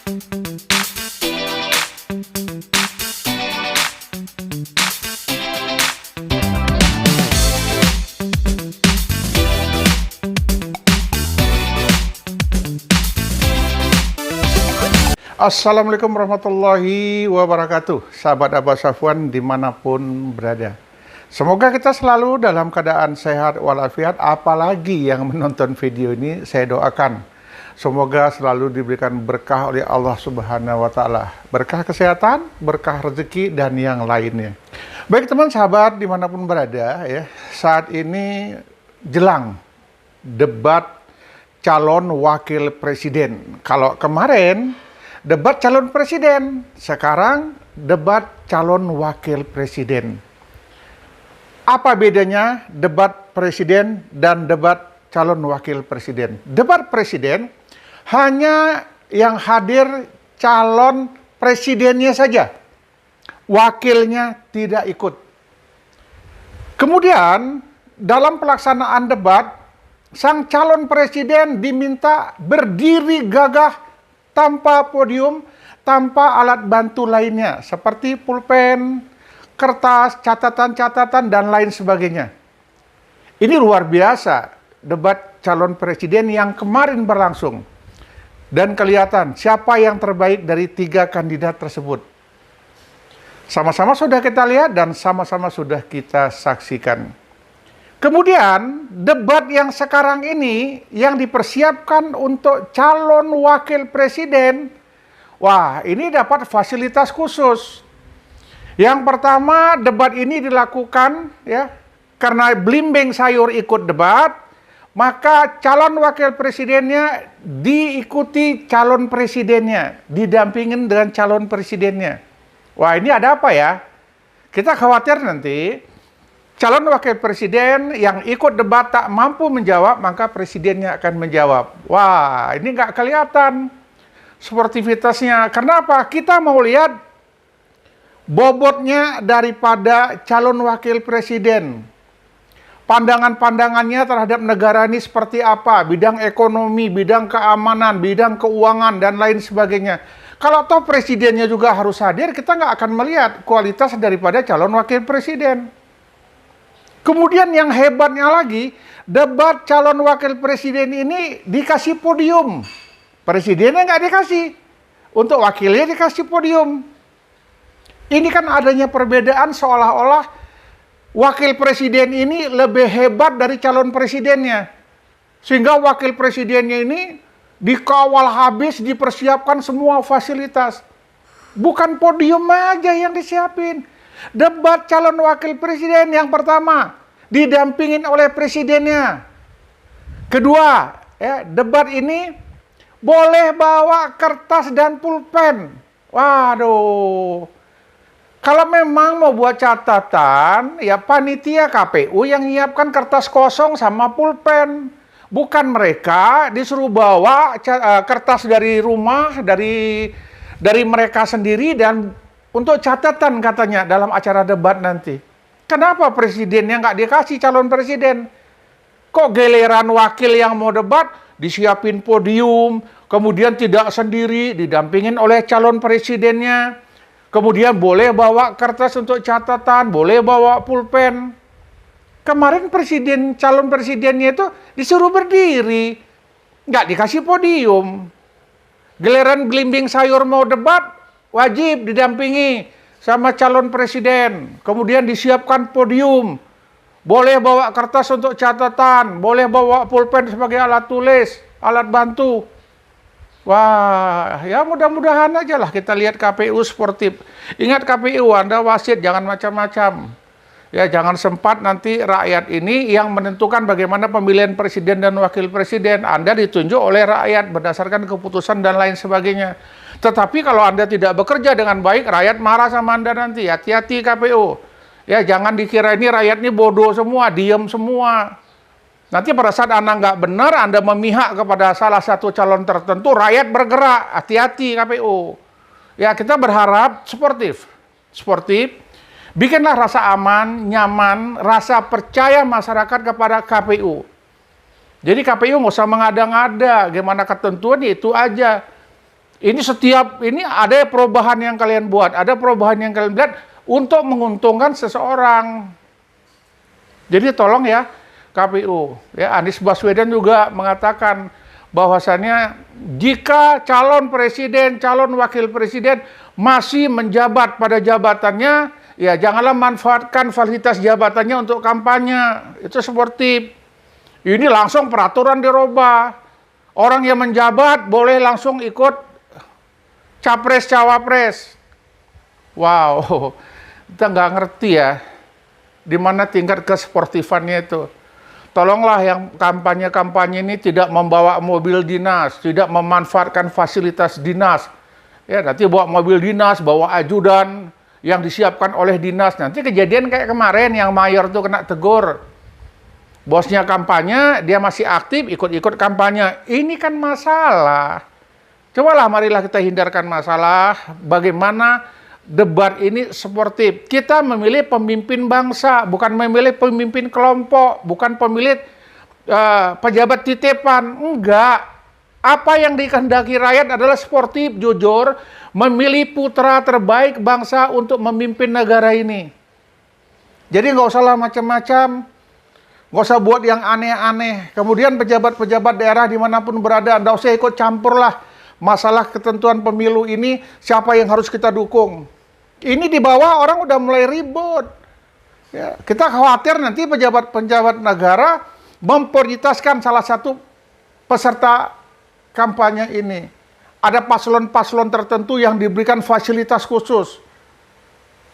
Assalamualaikum warahmatullahi wabarakatuh. Sahabat Abah Safwan dimanapun berada. Semoga kita selalu dalam keadaan sehat walafiat. Apalagi yang menonton video ini, saya doakan semoga selalu diberikan berkah oleh Allah Subhanahu wa Ta'ala. Berkah kesehatan, berkah rezeki, dan yang lainnya. Baik teman sahabat dimanapun berada, ya, saat ini jelang debat calon wakil presiden. Kalau kemarin debat calon presiden, sekarang debat calon wakil presiden. Apa bedanya debat presiden dan debat calon wakil presiden? Debat presiden hanya yang hadir calon presidennya saja, wakilnya tidak ikut. Kemudian dalam pelaksanaan debat, sang calon presiden diminta berdiri gagah tanpa podium, tanpa alat bantu lainnya, seperti pulpen, kertas, catatan-catatan, dan lain sebagainya. Ini luar biasa, debat calon presiden yang kemarin berlangsung. Dan kelihatan siapa yang terbaik dari 3 kandidat tersebut. Sama-sama sudah kita lihat dan sama-sama sudah kita saksikan. Kemudian, debat yang sekarang ini yang dipersiapkan untuk calon wakil presiden, wah, ini dapat fasilitas khusus. Yang pertama, debat ini dilakukan ya karena belimbing sayur ikut debat, maka calon wakil presidennya diikuti calon presidennya, didampingin dengan calon presidennya. Wah, ini ada apa ya? Kita khawatir nanti calon wakil presiden yang ikut debat tak mampu menjawab, maka presidennya akan menjawab. Wah, ini nggak kelihatan sportivitasnya. Kenapa? Kita mau lihat bobotnya daripada calon wakil presiden. Pandangan-pandangannya terhadap negara ini seperti apa? Bidang ekonomi, bidang keamanan, bidang keuangan, dan lain sebagainya. Kalau toh presidennya juga harus hadir, kita nggak akan melihat kualitas daripada calon wakil presiden. Kemudian yang hebatnya lagi, debat calon wakil presiden ini dikasih podium. Presidennya nggak dikasih. Untuk wakilnya dikasih podium. Ini kan adanya perbedaan seolah-olah wakil presiden ini lebih hebat dari calon presidennya. Sehingga wakil presidennya ini dikawal habis, dipersiapkan semua fasilitas. Bukan podium aja yang disiapin. Debat calon wakil presiden yang pertama didampingin oleh presidennya. Kedua, ya, debat ini boleh bawa kertas dan pulpen. Waduh. Kalau memang mau buat catatan, ya panitia KPU yang nyiapkan kertas kosong sama pulpen. Bukan mereka disuruh bawa kertas dari rumah, dari mereka sendiri dan untuk catatan katanya dalam acara debat nanti. Kenapa presidennya nggak dikasih calon presiden? Kok giliran wakil yang mau debat disiapin podium, kemudian tidak sendiri, didampingin oleh calon presidennya. Kemudian boleh bawa kertas untuk catatan, boleh bawa pulpen. Kemarin calon presidennya itu disuruh berdiri, nggak dikasih podium. Giliran belimbing sayur mau debat, wajib didampingi sama calon presiden. Kemudian disiapkan podium. Boleh bawa kertas untuk catatan. Boleh bawa pulpen sebagai alat tulis, alat bantu. Wah, ya mudah-mudahan aja lah kita lihat KPU sportif. Ingat KPU, Anda wasit, jangan macam-macam. Ya, jangan sempat nanti rakyat ini yang menentukan bagaimana pemilihan presiden dan wakil presiden. Anda ditunjuk oleh rakyat berdasarkan keputusan dan lain sebagainya. Tetapi kalau Anda tidak bekerja dengan baik, rakyat marah sama Anda nanti. Hati-hati KPU. Ya, jangan dikira ini rakyat ini bodoh semua, diam semua. Nanti pada saat Anda nggak benar, Anda memihak kepada salah satu calon tertentu, rakyat bergerak. Hati-hati KPU. Ya, kita berharap sportif. Bikinlah rasa aman, nyaman, rasa percaya masyarakat kepada KPU. Jadi KPU nggak usah mengada-ngada, gimana ketentuan itu aja. Ini ada perubahan yang kalian buat, ada perubahan yang kalian buat untuk menguntungkan seseorang. Jadi tolong ya KPU, ya Anies Baswedan juga mengatakan bahwasannya jika calon presiden, calon wakil presiden masih menjabat pada jabatannya, ya janganlah manfaatkan fasilitas jabatannya untuk kampanye. Itu sportif. Ini langsung peraturan dirubah. Orang yang menjabat boleh langsung ikut capres cawapres. Wow, kita nggak ngerti ya di mana tingkat kesportifannya itu. Tolonglah yang kampanye-kampanye ini tidak membawa mobil dinas, tidak memanfaatkan fasilitas dinas. Ya, nanti bawa mobil dinas, bawa ajudan yang disiapkan oleh dinas. Nanti kejadian kayak kemarin yang mayor tuh kena tegur. Bosnya kampanye, dia masih aktif ikut-ikut kampanye. Ini kan masalah. Cobalah marilah kita hindarkan masalah. Bagaimana debat ini sportif. Kita memilih pemimpin bangsa, bukan memilih pemimpin kelompok, bukan pemilih pejabat titipan. Enggak. Apa yang dikehendaki rakyat adalah sportif, jujur, memilih putra terbaik bangsa untuk memimpin negara ini. Jadi nggak usah lah macam-macam, nggak usah buat yang aneh-aneh. Kemudian pejabat-pejabat daerah dimanapun berada, nggak usah ikut campur lah masalah ketentuan pemilu ini, siapa yang harus kita dukung. Ini di bawah orang udah mulai ribut. Ya, kita khawatir nanti pejabat-pejabat negara memprioritaskan salah satu peserta kampanye ini. Ada paslon-paslon tertentu yang diberikan fasilitas khusus.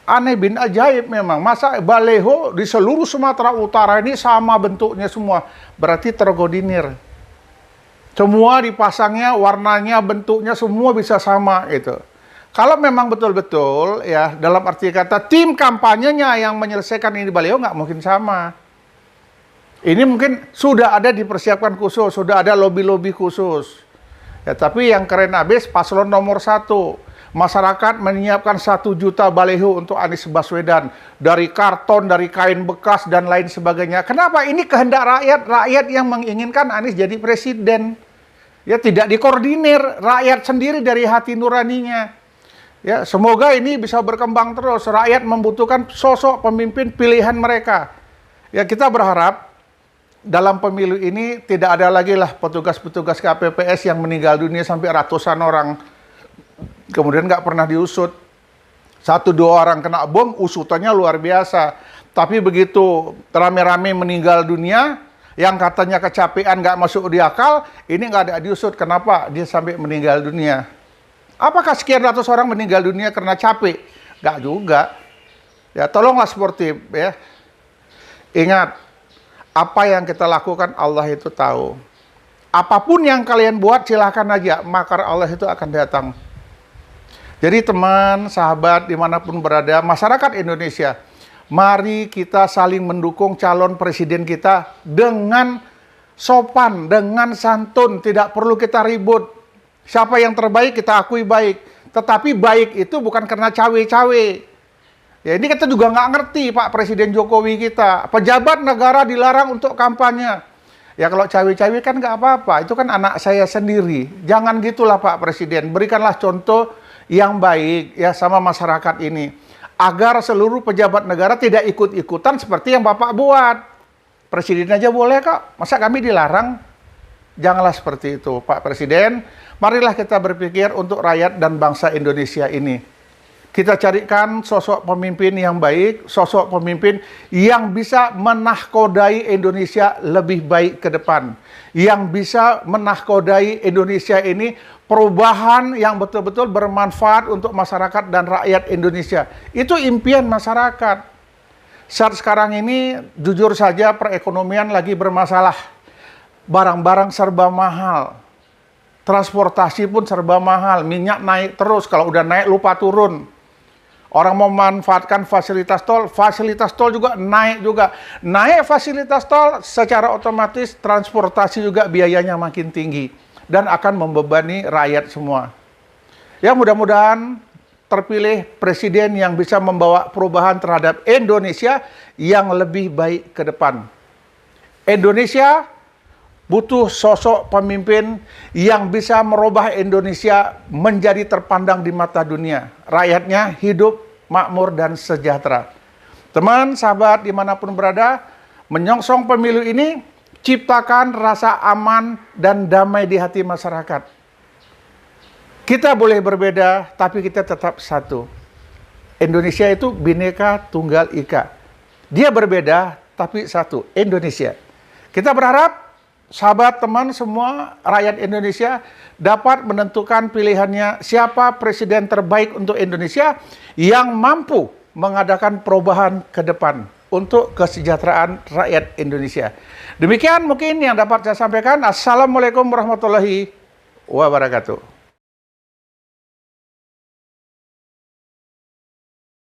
Aneh bin ajaib memang. Masa baleho di seluruh Sumatera Utara ini sama bentuknya semua. Berarti terkoordinir. Semua dipasangnya, warnanya, bentuknya semua bisa sama itu. Kalau memang betul-betul ya dalam arti kata tim kampanyenya yang menyelesaikan ini baliho nggak mungkin sama. Ini mungkin sudah ada dipersiapkan khusus, sudah ada lobby-lobby khusus. Ya, tapi yang keren habis paslon nomor 1. Masyarakat menyiapkan 1 juta baliho untuk Anies Baswedan. Dari karton, dari kain bekas, dan lain sebagainya. Kenapa? Ini kehendak rakyat. Rakyat yang menginginkan Anies jadi presiden. Ya, tidak dikoordinir. Rakyat sendiri dari hati nuraninya. Ya, semoga ini bisa berkembang terus. Rakyat membutuhkan sosok pemimpin pilihan mereka. Ya, kita berharap dalam pemilu ini tidak ada lagi lah petugas-petugas KPPS yang meninggal dunia sampai ratusan orang. Kemudian nggak pernah diusut. 1-2 orang kena bom, usutannya luar biasa. Tapi begitu rame-rame meninggal dunia, yang katanya kecapean nggak masuk di akal, ini nggak ada diusut. Kenapa dia sampai meninggal dunia? Apakah sekian ratus orang meninggal dunia karena capek? Nggak juga. Ya, tolonglah sportif ya. Ingat, apa yang kita lakukan Allah itu tahu. Apapun yang kalian buat silahkan aja, makar Allah itu akan datang. Jadi teman, sahabat, dimanapun berada, masyarakat Indonesia, mari kita saling mendukung calon presiden kita dengan sopan, dengan santun, tidak perlu kita ribut. Siapa yang terbaik kita akui baik. Tetapi baik itu bukan karena cawe-cawe. Ya, ini kita juga nggak ngerti Pak Presiden Jokowi kita. Pejabat negara dilarang untuk kampanye. Ya kalau cawe-cawe kan nggak apa-apa. Itu kan anak saya sendiri. Jangan gitulah Pak Presiden. Berikanlah contoh yang baik ya sama masyarakat ini. Agar seluruh pejabat negara tidak ikut-ikutan seperti yang Bapak buat. Presiden aja boleh kok. Masa kami dilarang? Janganlah seperti itu Pak Presiden. Marilah kita berpikir untuk rakyat dan bangsa Indonesia ini. Kita carikan sosok pemimpin yang baik, sosok pemimpin yang bisa menahkodai Indonesia lebih baik ke depan. Yang bisa menahkodai Indonesia ini perubahan yang betul-betul bermanfaat untuk masyarakat dan rakyat Indonesia. Itu impian masyarakat. Saat sekarang ini, jujur saja perekonomian lagi bermasalah. Barang-barang serba mahal. Transportasi pun serba mahal. Minyak naik terus, kalau udah naik lupa turun. Orang mau memanfaatkan fasilitas tol juga naik juga. Naik fasilitas tol, secara otomatis transportasi juga biayanya makin tinggi. Dan akan membebani rakyat semua. Ya mudah-mudahan terpilih presiden yang bisa membawa perubahan terhadap Indonesia yang lebih baik ke depan. Indonesia butuh sosok pemimpin yang bisa merubah Indonesia menjadi terpandang di mata dunia. Rakyatnya hidup makmur dan sejahtera. Teman, sahabat dimanapun berada, menyongsong pemilu ini, ciptakan rasa aman dan damai di hati masyarakat. Kita boleh berbeda, tapi kita tetap satu. Indonesia itu Bhinneka Tunggal Ika. Dia berbeda, tapi satu, Indonesia. Kita berharap sahabat, teman semua, rakyat Indonesia dapat menentukan pilihannya siapa presiden terbaik untuk Indonesia yang mampu mengadakan perubahan ke depan untuk kesejahteraan rakyat Indonesia. Demikian mungkin yang dapat saya sampaikan. Assalamualaikum warahmatullahi wabarakatuh.